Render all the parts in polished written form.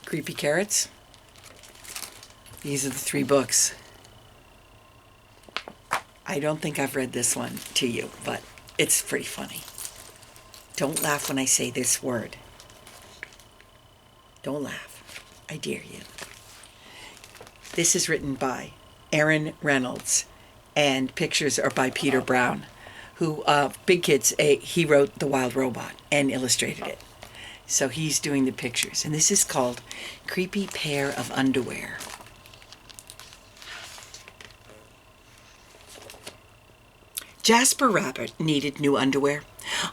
Creepy Carrots. These are the 3 books. I don't think I've read this one to you, but it's pretty funny. Don't laugh when I say this word. Don't laugh. I dare you. This is written by Aaron Reynolds, and pictures are by Peter Brown, who, Big Kids, he wrote The Wild Robot and illustrated it. So he's doing the pictures. And this is called Creepy Pair of Underwear. Jasper Rabbit needed new underwear.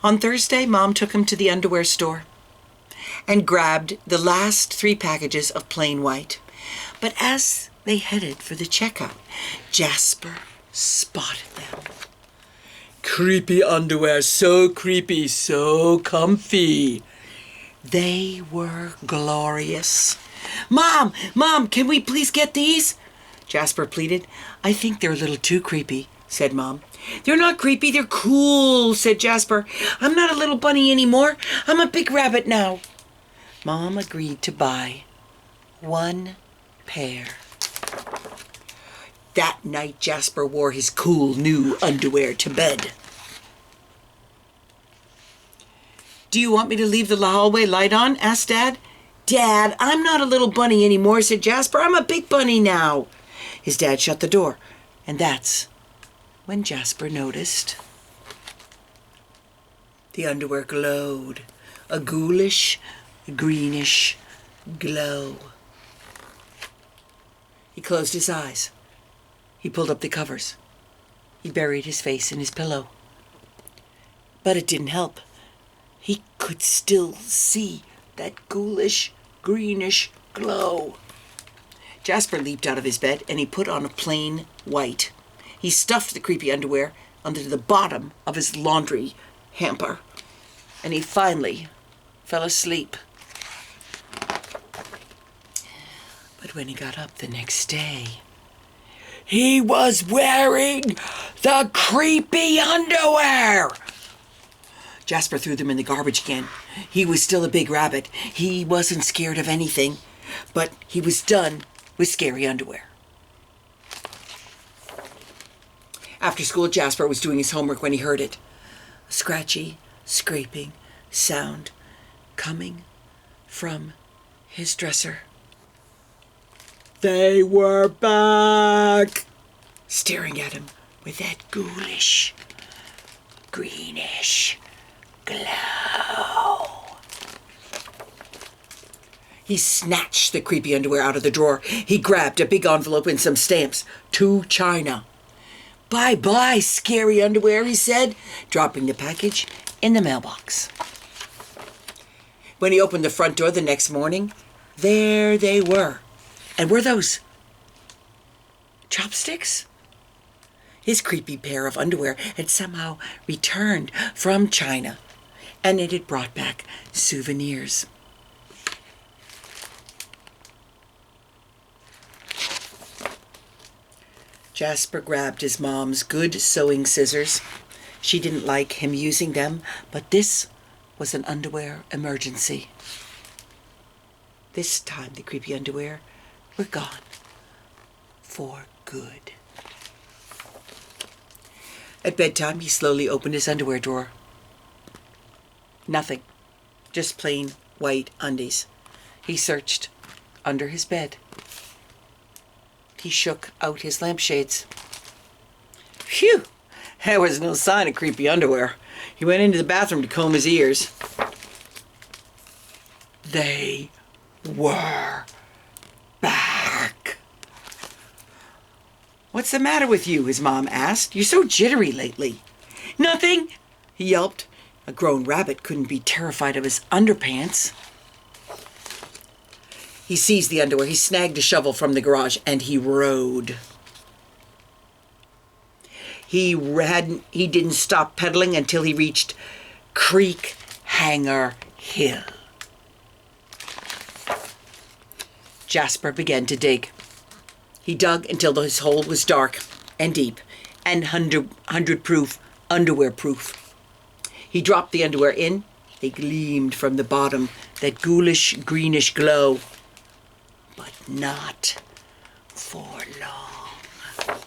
On Thursday, Mom took him to the underwear store and grabbed the last 3 packages of plain white. But as they headed for the checkout, Jasper spotted them. Creepy underwear, so creepy, so comfy. They were glorious. Mom, can we please get these? Jasper pleaded. I think they're a little too creepy, said Mom. They're not creepy, they're cool, said Jasper. I'm not a little bunny anymore. I'm a big rabbit now. Mom agreed to buy 1 pair. That night, Jasper wore his cool new underwear to bed. Do you want me to leave the hallway light on? Asked Dad. Dad, I'm not a little bunny anymore, said Jasper. I'm a big bunny now. His dad shut the door, and that's when Jasper noticed the underwear glowed, a ghoulish, greenish glow. He closed his eyes. He pulled up the covers. He buried his face in his pillow. But it didn't help. He could still see that ghoulish, greenish glow. Jasper leaped out of his bed and he put on a plain white. He stuffed the creepy underwear under the bottom of his laundry hamper, and he finally fell asleep. But when he got up the next day, he was wearing the creepy underwear. Jasper threw them in the garbage can. He was still a big rabbit. He wasn't scared of anything, but he was done with scary underwear. After school, Jasper was doing his homework when he heard it. A scratchy, scraping sound coming from his dresser. They were back, staring at him with that ghoulish, greenish glow. He snatched the creepy underwear out of the drawer. He grabbed a big envelope and some stamps. To China. Bye-bye, scary underwear, he said, dropping the package in the mailbox. When he opened the front door the next morning, there they were. And were those chopsticks? His creepy pair of underwear had somehow returned from China, and it had brought back souvenirs. Jasper grabbed his mom's good sewing scissors. She didn't like him using them, but this was an underwear emergency. This time the creepy underwear were gone for good. At bedtime, he slowly opened his underwear drawer. Nothing. Just plain white undies. He searched under his bed. He shook out his lampshades. Phew! There was no sign of creepy underwear. He went into the bathroom to comb his ears. They were back. What's the matter with you? His mom asked. You're so jittery lately. Nothing, he yelped. A grown rabbit couldn't be terrified of his underpants. He seized the underwear, he snagged a shovel from the garage, and he rode. He didn't stop pedaling until he reached Creek Hanger Hill. Jasper began to dig. He dug until his hole was dark and deep and 100-proof, underwear-proof. He dropped the underwear in. They gleamed from the bottom, that ghoulish, greenish glow. but not for long.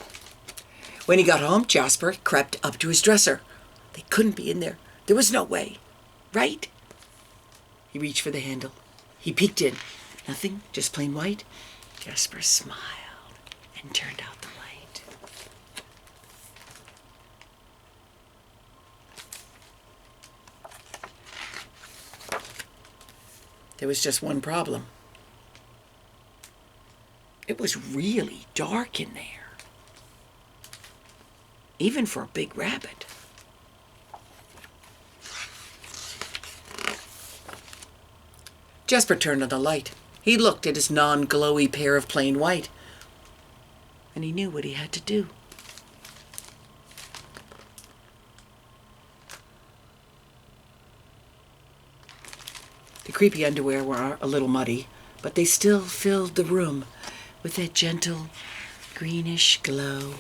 When he got home, Jasper crept up to his dresser. They couldn't be in there. There was no way. Right? He reached for the handle. He peeked in. Nothing, just plain white. Jasper smiled and turned out the light. There was just one problem. It was really dark in there, even for a big rabbit. Jasper turned on the light. He looked at his non-glowy pair of plain white, and he knew what he had to do. The creepy underwear were a little muddy, but they still filled the room with a gentle greenish glow.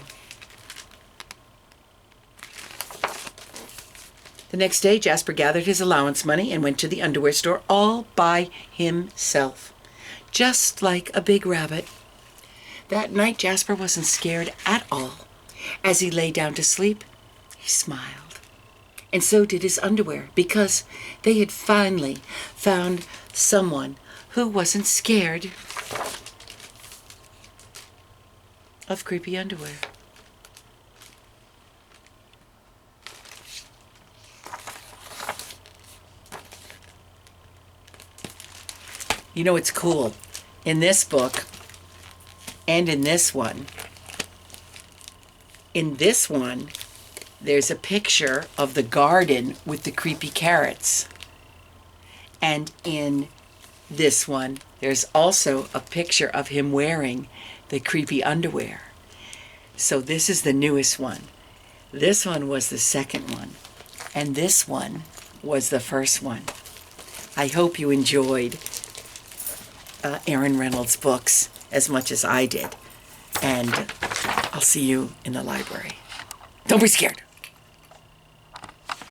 The next day, Jasper gathered his allowance money and went to the underwear store all by himself, just like a big rabbit. That night, Jasper wasn't scared at all. As he lay down to sleep, he smiled. And so did his underwear, because they had finally found someone who wasn't scared of creepy underwear. You know, it's cool. In this book, and in this one, there's a picture of the garden with the creepy carrots. And in this one, there's also a picture of him wearing the creepy underwear. So this is the newest one. This one was the second one. And this one was the first one. I hope you enjoyed Aaron Reynolds' books as much as I did. And I'll see you in the library. Don't be scared.